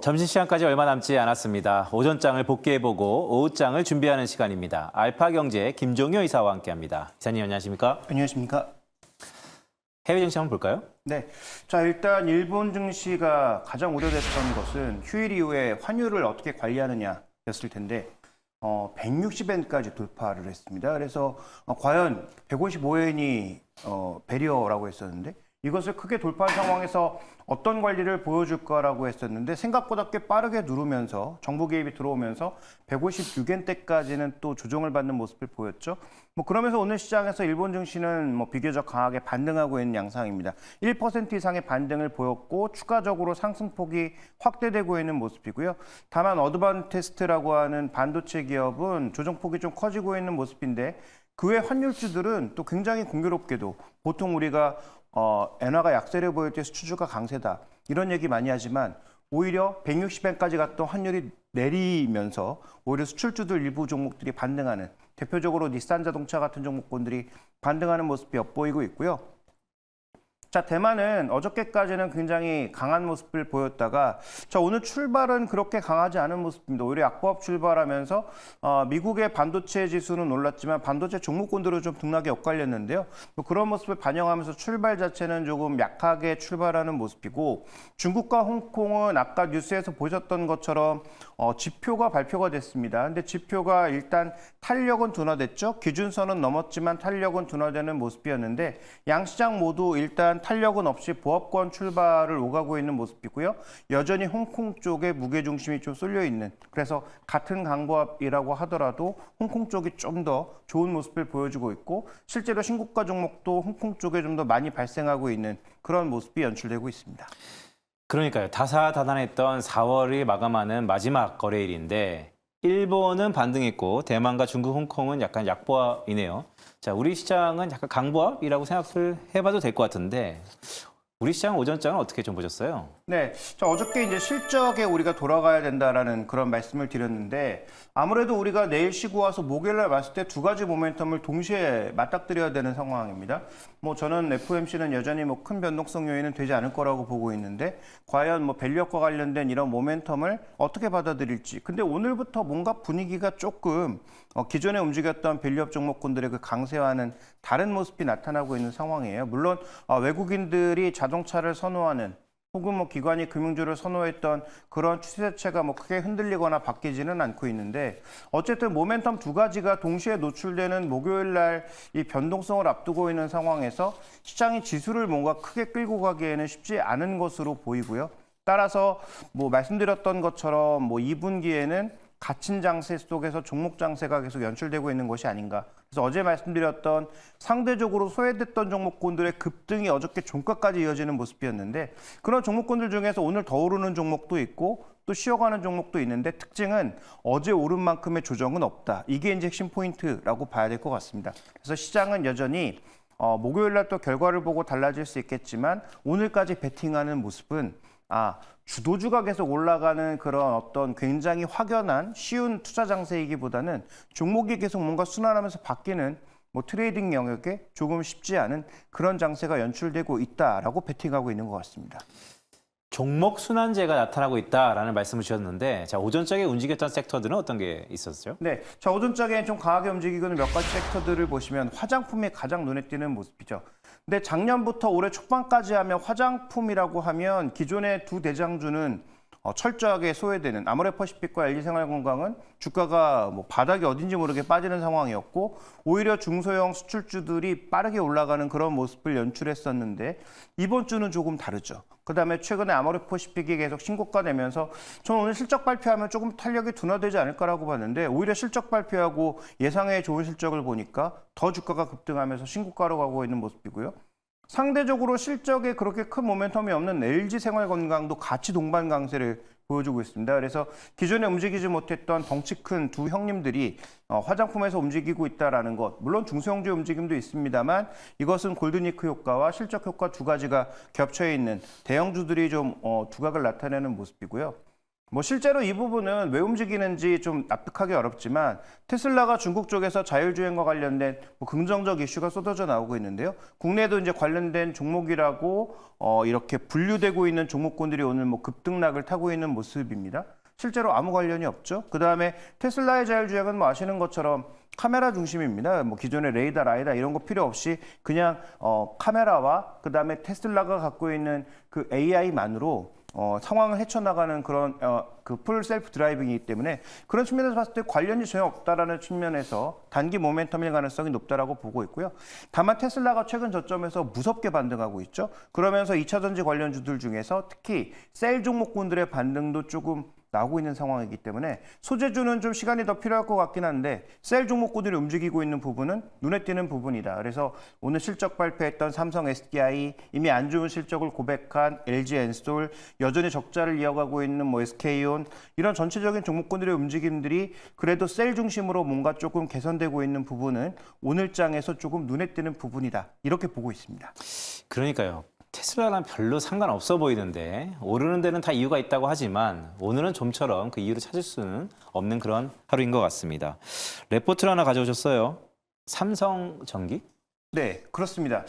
점심시간까지 얼마 남지 않았습니다. 오전장을 복귀해보고 오후장을 준비하는 시간입니다. 알파경제 김종효 이사와 함께합니다. 이사님 안녕하십니까? 안녕하십니까? 해외 증시 한번 볼까요? 네. 자, 일단 일본 증시가 가장 우려됐던 것은 휴일 이후에 환율을 어떻게 관리하느냐였을 텐데 160엔까지 돌파를 했습니다. 그래서 과연 155엔이 배리어라고 했었는데 이것을 크게 돌파한 상황에서 어떤 관리를 보여줄 거라고 했었는데 생각보다 꽤 빠르게 누르면서 정부 개입이 들어오면서 156엔대까지는 또 조정을 받는 모습을 보였죠. 그러면서 오늘 시장에서 일본 증시는 비교적 강하게 반등하고 있는 양상입니다. 1% 이상의 반등을 보였고 추가적으로 상승폭이 확대되고 있는 모습이고요. 다만 어드밴티스트라고 하는 반도체 기업은 조정폭이 좀 커지고 있는 모습인데 그 외 환율주들은 또 굉장히 공교롭게도 보통 우리가 엔화가 약세를 보일 때 수출주가 강세다 이런 얘기 많이 하지만 오히려 160엔까지 갔던 환율이 내리면서 오히려 수출주들 일부 종목들이 반등하는 대표적으로 닛산 자동차 같은 종목군들이 반등하는 모습이 엿보이고 있고요. 자, 대만은 어저께까지는 굉장히 강한 모습을 보였다가 자, 오늘 출발은 그렇게 강하지 않은 모습입니다. 오히려 약보합 출발하면서 미국의 반도체 지수는 올랐지만 반도체 종목군들은 좀 등락에 엇갈렸는데요. 그런 모습을 반영하면서 출발 자체는 조금 약하게 출발하는 모습이고 중국과 홍콩은 아까 뉴스에서 보셨던 것처럼 지표가 발표가 됐습니다. 근데 지표가 일단 탄력은 둔화됐죠. 기준선은 넘었지만 탄력은 둔화되는 모습이었는데 양시장 모두 일단 탄력은 없이 보합권 출발을 오가고 있는 모습이고요. 여전히 홍콩 쪽에 무게중심이 좀 쏠려 있는 그래서 같은 강보합이라고 하더라도 홍콩 쪽이 좀 더 좋은 모습을 보여주고 있고 실제로 신고가 종목도 홍콩 쪽에 좀 더 많이 발생하고 있는 그런 모습이 연출되고 있습니다. 그러니까요. 다사다난했던 4월이 마감하는 마지막 거래일인데 일본은 반등했고 대만과 중국, 홍콩은 약간 약보합이네요. 자, 우리 시장은 약간 강보합이라고 생각을 해봐도 될 것 같은데 우리 시장 오전장은 어떻게 좀 보셨어요? 네, 자, 어저께 이제 실적에 우리가 돌아가야 된다라는 그런 말씀을 드렸는데 아무래도 우리가 내일 쉬고 와서 목요일날 봤을 때 두 가지 모멘텀을 동시에 맞닥뜨려야 되는 상황입니다. 저는 FOMC는 여전히 큰 변동성 요인은 되지 않을 거라고 보고 있는데 과연 밸류업과 관련된 이런 모멘텀을 어떻게 받아들일지. 근데 오늘부터 뭔가 분위기가 조금 기존에 움직였던 밸류업 종목군들의 그 강세와는 다른 모습이 나타나고 있는 상황이에요. 물론 외국인들이 자동차를 선호하는 혹은 기관이 금융주를 선호했던 그런 추세체가 크게 흔들리거나 바뀌지는 않고 있는데 어쨌든 모멘텀 두 가지가 동시에 노출되는 목요일 날 이 변동성을 앞두고 있는 상황에서 시장이 지수를 뭔가 크게 끌고 가기에는 쉽지 않은 것으로 보이고요. 따라서 말씀드렸던 것처럼 2분기에는 갇힌 장세 속에서 종목 장세가 계속 연출되고 있는 것이 아닌가. 그래서 어제 말씀드렸던 상대적으로 소외됐던 종목군들의 급등이 어저께 종가까지 이어지는 모습이었는데 그런 종목군들 중에서 오늘 더 오르는 종목도 있고 또 쉬어가는 종목도 있는데 특징은 어제 오른 만큼의 조정은 없다. 이게 이제 핵심 포인트라고 봐야 될 것 같습니다. 그래서 시장은 여전히 목요일 날 또 결과를 보고 달라질 수 있겠지만 오늘까지 베팅하는 모습은 주도주가 계속 올라가는 그런 어떤 굉장히 확연한 쉬운 투자 장세이기보다는 종목이 계속 뭔가 순환하면서 바뀌는 트레이딩 영역에 조금 쉽지 않은 그런 장세가 연출되고 있다라고 베팅하고 있는 것 같습니다. 종목 순환제가 나타나고 있다라는 말씀을 주셨는데 자, 오전장에 움직였던 섹터들은 어떤 게 있었죠? 네, 자, 오전장에 좀 강하게 움직이는 몇 가지 섹터들을 보시면 화장품이 가장 눈에 띄는 모습이죠. 근데 작년부터 올해 초반까지 하면 화장품이라고 하면 기존의 두 대장주는 철저하게 소외되는 아모레퍼시픽과 LG생활건강은 주가가 바닥이 어딘지 모르게 빠지는 상황이었고 오히려 중소형 수출주들이 빠르게 올라가는 그런 모습을 연출했었는데 이번 주는 조금 다르죠. 그다음에 최근에 아모레퍼시픽이 계속 신고가 내면서 저는 오늘 실적 발표하면 조금 탄력이 둔화되지 않을까라고 봤는데 오히려 실적 발표하고 예상외 좋은 실적을 보니까 더 주가가 급등하면서 신고가로 가고 있는 모습이고요. 상대적으로 실적에 그렇게 큰 모멘텀이 없는 LG생활건강도 같이 동반 강세를 보여주고 있습니다. 그래서 기존에 움직이지 못했던 덩치 큰 두 형님들이 화장품에서 움직이고 있다는 것. 물론 중소형주의 움직임도 있습니다만 이것은 골드니크 효과와 실적 효과 두 가지가 겹쳐 있는 대형주들이 좀 두각을 나타내는 모습이고요. 뭐 실제로 이 부분은 왜 움직이는지 좀 납득하기 어렵지만 테슬라가 중국 쪽에서 자율주행과 관련된 뭐 긍정적 이슈가 쏟아져 나오고 있는데요. 국내에도 이제 관련된 종목이라고 이렇게 분류되고 있는 종목군들이 오늘 뭐 급등락을 타고 있는 모습입니다. 실제로 아무 관련이 없죠. 그다음에 테슬라의 자율주행은 뭐 아시는 것처럼 카메라 중심입니다. 뭐 기존의 레이더, 라이다 이런 거 필요 없이 그냥 카메라와 그다음에 테슬라가 갖고 있는 그 AI만으로 상황을 헤쳐나가는 그런 그 풀 셀프 드라이빙이기 때문에 그런 측면에서 봤을 때 관련이 전혀 없다라는 측면에서 단기 모멘텀일 가능성이 높다라고 보고 있고요. 다만 테슬라가 최근 저점에서 무섭게 반등하고 있죠. 그러면서 2차 전지 관련주들 중에서 특히 셀 종목군들의 반등도 조금 나오고 있는 상황이기 때문에 소재주는 좀 시간이 더 필요할 것 같긴 한데 셀 종목군들이 움직이고 있는 부분은 눈에 띄는 부분이다. 그래서 오늘 실적 발표했던 삼성 SDI, 이미 안 좋은 실적을 고백한 LG 엔솔, 여전히 적자를 이어가고 있는 뭐 SK온 이런 전체적인 종목군들의 움직임들이 그래도 셀 중심으로 뭔가 조금 개선되고 있는 부분은 오늘 장에서 조금 눈에 띄는 부분이다. 이렇게 보고 있습니다. 그러니까요. 테슬라랑 별로 상관없어 보이는데 오르는 데는 다 이유가 있다고 하지만 오늘은 좀처럼 그 이유를 찾을 수는 없는 그런 하루인 것 같습니다. 레포트를 하나 가져오셨어요. 삼성전기? 네, 그렇습니다.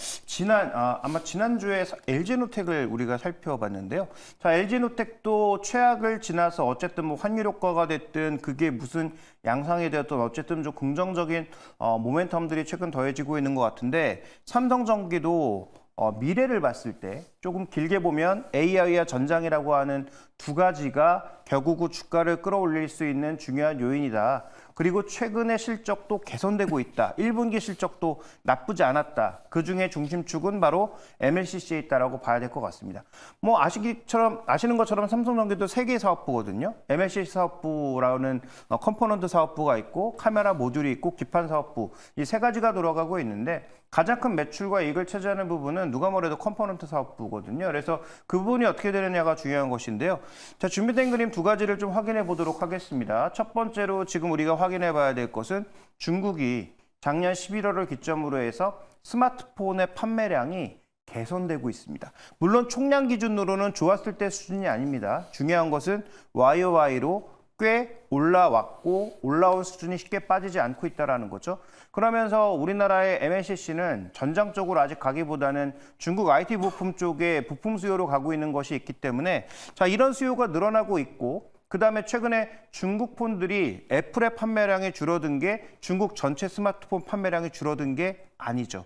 아마 지난주에 LG노텍을 우리가 살펴봤는데요. 자, LG노텍도 최악을 지나서 어쨌든 뭐 환율 효과가 됐든 그게 무슨 양상이 되었든 어쨌든 좀 긍정적인 모멘텀들이 최근 더해지고 있는 것 같은데 삼성전기도 미래를 봤을 때 조금 길게 보면 AI와 전장이라고 하는 두 가지가 결국 주가를 끌어올릴 수 있는 중요한 요인이다. 그리고 최근의 실적도 개선되고 있다. 1분기 실적도 나쁘지 않았다. 그중에 중심축은 바로 MLCC에 있다라고 봐야 될 것 같습니다. 뭐 아시는 것처럼 삼성전기도 세 개의 사업부거든요. MLCC 사업부라는 컴포넌트 사업부가 있고 카메라 모듈이 있고 기판 사업부 이 세 가지가 돌아가고 있는데 가장 큰 매출과 이익을 차지하는 부분은 누가 뭐래도 컴포넌트 사업부거든요. 그래서 그 부분이 어떻게 되느냐가 중요한 것인데요. 자, 준비된 그림 두 가지를 좀 확인해 보도록 하겠습니다. 첫 번째로 지금 우리가 확인해 봐야 될 것은 중국이 작년 11월을 기점으로 해서 스마트폰의 판매량이 개선되고 있습니다. 물론 총량 기준으로는 좋았을 때 수준이 아닙니다. 중요한 것은 YOY로 꽤 올라왔고 올라온 수준이 쉽게 빠지지 않고 있다는 거죠. 그러면서 우리나라의 MLCC는 전장 쪽으로 아직 가기보다는 중국 IT 부품 쪽에 부품 수요로 가고 있는 것이 있기 때문에 자, 이런 수요가 늘어나고 있고 그다음에 최근에 중국 폰들이 애플의 판매량이 줄어든 게 중국 전체 스마트폰 판매량이 줄어든 게 아니죠.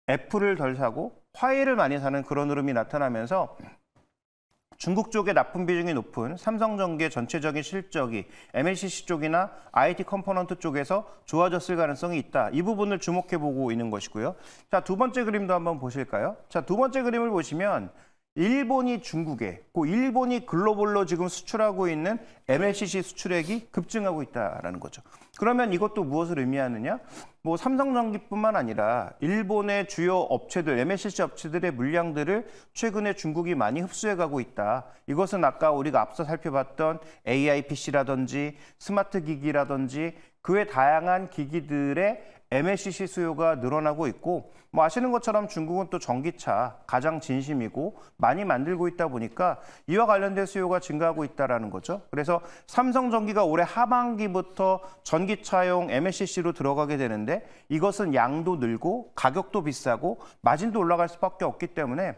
애플을 덜 사고 화웨이를 많이 사는 그런 흐름이 나타나면서 중국 쪽에 납품 비중이 높은 삼성전기의 전체적인 실적이 MLCC 쪽이나 IT 컴포넌트 쪽에서 좋아졌을 가능성이 있다. 이 부분을 주목해보고 있는 것이고요. 자, 두 번째 그림도 한번 보실까요? 자, 두 번째 그림을 보시면 일본이 중국에, 일본이 글로벌로 지금 수출하고 있는 MLCC 수출액이 급증하고 있다는 거죠. 그러면 이것도 무엇을 의미하느냐? 뭐 삼성전기뿐만 아니라 일본의 주요 업체들, MLCC 업체들의 물량들을 최근에 중국이 많이 흡수해가고 있다. 이것은 아까 우리가 앞서 살펴봤던 AI PC라든지 스마트 기기라든지 그 외 다양한 기기들의 MLCC 수요가 늘어나고 있고 뭐 아시는 것처럼 중국은 또 전기차 가장 진심이고 많이 만들고 있다 보니까 이와 관련된 수요가 증가하고 있다는 거죠. 그래서 삼성전기가 올해 하반기부터 전기차용 MLCC로 들어가게 되는데 이것은 양도 늘고 가격도 비싸고 마진도 올라갈 수밖에 없기 때문에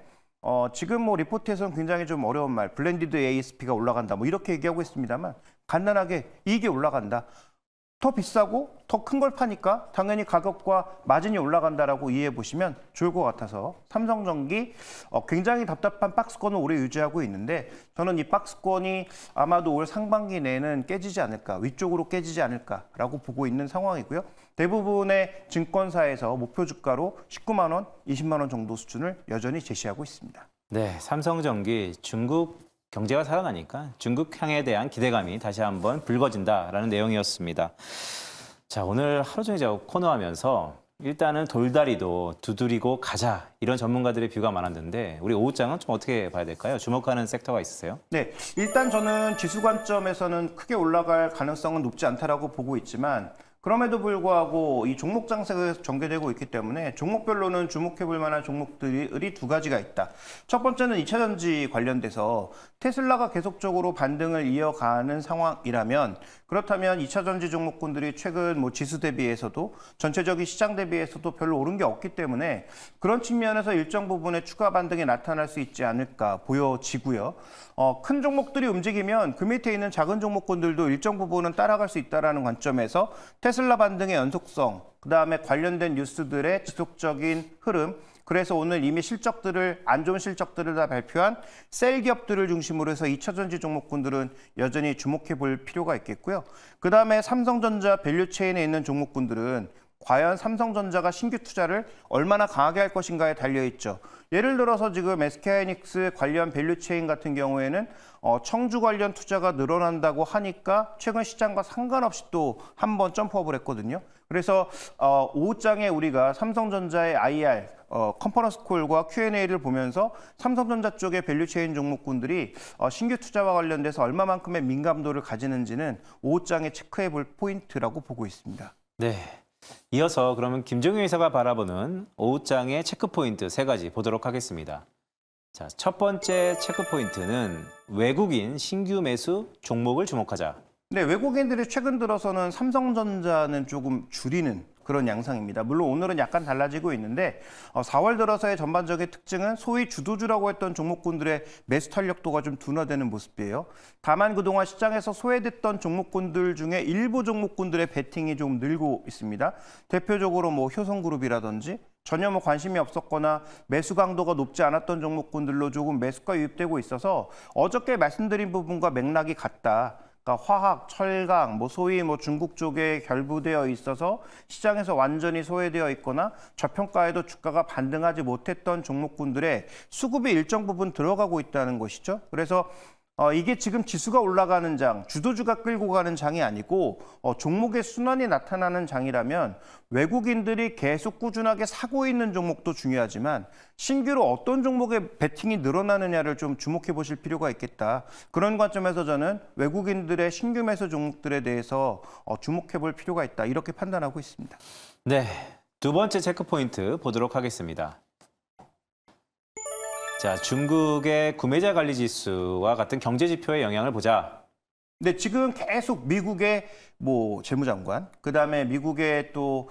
지금 뭐 리포트에서는 굉장히 좀 어려운 말 블렌디드 ASP가 올라간다 뭐 이렇게 얘기하고 있습니다만 간단하게 이익이 올라간다. 더 비싸고 더 큰 걸 파니까 당연히 가격과 마진이 올라간다라고 이해해 보시면 좋을 것 같아서 삼성전기 굉장히 답답한 박스권을 오래 유지하고 있는데 저는 이 박스권이 아마도 올 상반기 내에는 깨지지 않을까 위쪽으로 깨지지 않을까라고 보고 있는 상황이고요. 대부분의 증권사에서 목표 주가로 19만 원, 20만 원 정도 수준을 여전히 제시하고 있습니다. 네, 삼성전기 중국 경제가 살아나니까 중국향에 대한 기대감이 다시 한번 불거진다라는 내용이었습니다. 자, 오늘 하루 종일 제가 코너하면서 일단은 돌다리도 두드리고 가자 이런 전문가들의 뷰가 많았는데 우리 오후장은 좀 어떻게 봐야 될까요? 주목하는 섹터가 있으세요? 네, 일단 저는 지수 관점에서는 크게 올라갈 가능성은 높지 않다라고 보고 있지만 그럼에도 불구하고 이 종목 장세가 전개되고 있기 때문에 종목별로는 주목해 볼 만한 종목들이 두 가지가 있다. 첫 번째는 2차 전지 관련돼서 테슬라가 계속적으로 반등을 이어가는 상황이라면 그렇다면 2차 전지 종목군들이 최근 뭐 지수 대비해서도 전체적인 시장 대비해서도 별로 오른 게 없기 때문에 그런 측면에서 일정 부분의 추가 반등이 나타날 수 있지 않을까 보여지고요. 큰 종목들이 움직이면 그 밑에 있는 작은 종목군들도 일정 부분은 따라갈 수 있다는 관점에서 테슬라 반등의 연속성, 그다음에 관련된 뉴스들의 지속적인 흐름, 그래서 오늘 이미 안 좋은 실적들을 다 발표한 셀 기업들을 중심으로 해서 2차 전지 종목군들은 여전히 주목해 볼 필요가 있겠고요. 그다음에 삼성전자 밸류체인에 있는 종목군들은 과연 삼성전자가 신규 투자를 얼마나 강하게 할 것인가에 달려있죠. 예를 들어서 지금 SK하이닉스 관련 밸류체인 같은 경우에는 청주 관련 투자가 늘어난다고 하니까 최근 시장과 상관없이 또 한 번 점프업을 했거든요. 그래서 오후장에 우리가 삼성전자의 IR 컨퍼런스 콜과 Q&A를 보면서 삼성전자 쪽의 밸류체인 종목군들이 신규 투자와 관련돼서 얼마만큼의 민감도를 가지는지는 오후장에 체크해 볼 포인트라고 보고 있습니다. 네. 이어서 그러면 김종윤 이사가 바라보는 오후장의 체크포인트 3가지 보도록 하겠습니다. 자, 첫 번째 체크포인트는 외국인 신규 매수 종목을 주목하자. 네, 외국인들이 최근 들어서는 삼성전자는 조금 줄이는 그런 양상입니다. 물론 오늘은 약간 달라지고 있는데 4월 들어서의 전반적인 특징은 소위 주도주라고 했던 종목군들의 매수 탄력도가 좀 둔화되는 모습이에요. 다만 그동안 시장에서 소외됐던 종목군들 중에 일부 종목군들의 베팅이 좀 늘고 있습니다. 대표적으로 뭐 효성그룹이라든지 전혀 뭐 관심이 없었거나 매수 강도가 높지 않았던 종목군들로 조금 매수가 유입되고 있어서 어저께 말씀드린 부분과 맥락이 같다. 그러니까 화학, 철강, 소위 중국 쪽에 결부되어 있어서 시장에서 완전히 소외되어 있거나 저평가에도 주가가 반등하지 못했던 종목군들의 수급이 일정 부분 들어가고 있다는 것이죠. 그래서 이게 지금 지수가 올라가는 장, 주도주가 끌고 가는 장이 아니고 종목의 순환이 나타나는 장이라면 외국인들이 계속 꾸준하게 사고 있는 종목도 중요하지만 신규로 어떤 종목의 베팅이 늘어나느냐를 좀 주목해 보실 필요가 있겠다. 그런 관점에서 저는 외국인들의 신규 매수 종목들에 대해서 주목해 볼 필요가 있다. 이렇게 판단하고 있습니다. 네, 두 번째 체크포인트 보도록 하겠습니다. 자, 중국의 구매자 관리 지수와 같은 경제 지표의 영향을 보자. 근데 지금 계속 미국의 재무장관, 그다음에 미국의 또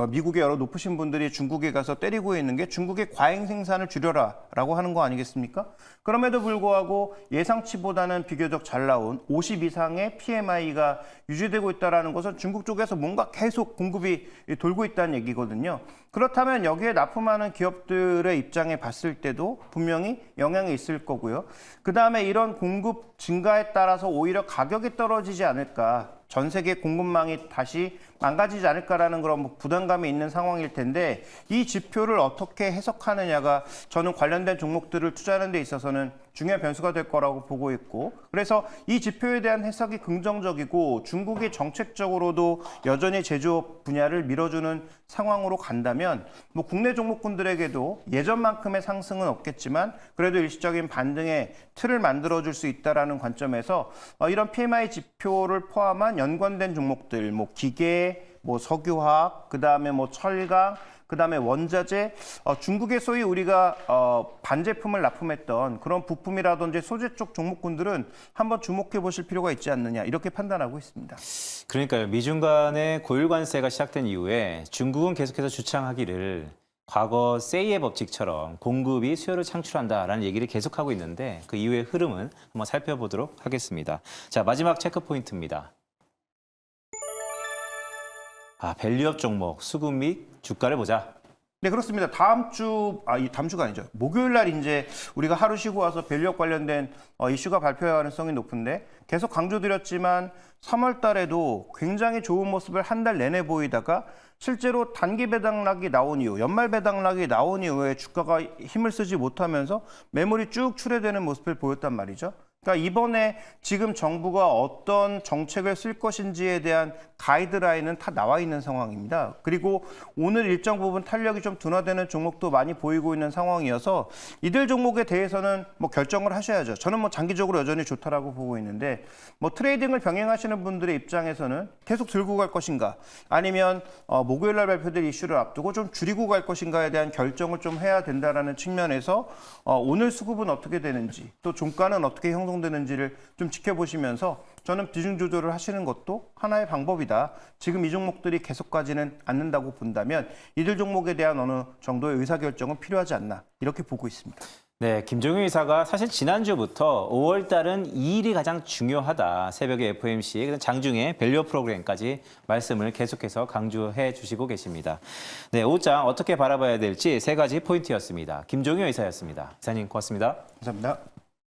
미국의 여러 높으신 분들이 중국에 가서 때리고 있는 게 중국의 과잉 생산을 줄여라라고 하는 거 아니겠습니까? 그럼에도 불구하고 예상치보다는 비교적 잘 나온 50 이상의 PMI가 유지되고 있다는 것은 중국 쪽에서 뭔가 계속 공급이 돌고 있다는 얘기거든요. 그렇다면 여기에 납품하는 기업들의 입장에 봤을 때도 분명히 영향이 있을 거고요. 그다음에 이런 공급 증가에 따라서 오히려 가격이 떨어지지 않을까. 전 세계 공급망이 다시 망가지지 않을까라는 그런 부담감이 있는 상황일 텐데 이 지표를 어떻게 해석하느냐가 저는 관련된 종목들을 투자하는 데 있어서는 중요한 변수가 될 거라고 보고 있고 그래서 이 지표에 대한 해석이 긍정적이고 중국이 정책적으로도 여전히 제조업 분야를 밀어주는 상황으로 간다면 국내 종목군들에게도 예전만큼의 상승은 없겠지만 그래도 일시적인 반등의 틀을 만들어줄 수 있다는 관점에서 이런 PMI 지표를 포함한 연관된 종목들, 기계, 석유화학, 그다음에 철강, 그다음에 원자재, 중국의 소위 우리가 반제품을 납품했던 그런 부품이라든지 소재 쪽 종목군들은 한번 주목해 보실 필요가 있지 않느냐 이렇게 판단하고 있습니다. 그러니까요. 미중 간의 고율 관세가 시작된 이후에 중국은 계속해서 주창하기를 과거 세이의 법칙처럼 공급이 수요를 창출한다라는 얘기를 계속하고 있는데 그 이후의 흐름은 한번 살펴보도록 하겠습니다. 자, 마지막 체크 포인트입니다. 밸류업 종목, 수급 및 주가를 보자. 네, 그렇습니다. 다음 주가 아니죠. 목요일 날 이제 우리가 하루 쉬고 와서 밸류업 관련된 이슈가 발표할 가능성이 높은데 계속 강조드렸지만 3월 달에도 굉장히 좋은 모습을 한 달 내내 보이다가 실제로 단기 배당락이 나온 이후, 연말 배당락이 나온 이후에 주가가 힘을 쓰지 못하면서 매물이 쭉 출회되는 모습을 보였단 말이죠. 그러니까 이번에 지금 정부가 어떤 정책을 쓸 것인지에 대한 가이드라인은 다 나와 있는 상황입니다. 그리고 오늘 일정 부분 탄력이 좀 둔화되는 종목도 많이 보이고 있는 상황이어서 이들 종목에 대해서는 뭐 결정을 하셔야죠. 저는 뭐 장기적으로 여전히 좋다라고 보고 있는데 뭐 트레이딩을 병행하시는 분들의 입장에서는 계속 들고 갈 것인가 아니면 목요일 날 발표될 이슈를 앞두고 좀 줄이고 갈 것인가에 대한 결정을 좀 해야 된다라는 측면에서 오늘 수급은 어떻게 되는지 또 종가는 어떻게 형성되는지를 좀 지켜보시면서 저는 비중 조절을 하시는 것도 하나의 방법이다. 지금 이 종목들이 계속 가지는 않는다고 본다면 이들 종목에 대한 어느 정도의 의사결정은 필요하지 않나 이렇게 보고 있습니다. 네, 김종윤 이사가 사실 지난주부터 5월 달은 2일이 가장 중요하다. 새벽에 FOMC, 장중에 밸류 프로그램까지 말씀을 계속해서 강조해 주시고 계십니다. 네, 오장 어떻게 바라봐야 될지 세 가지 포인트였습니다. 김종윤 이사였습니다. 이사님 고맙습니다. 감사합니다.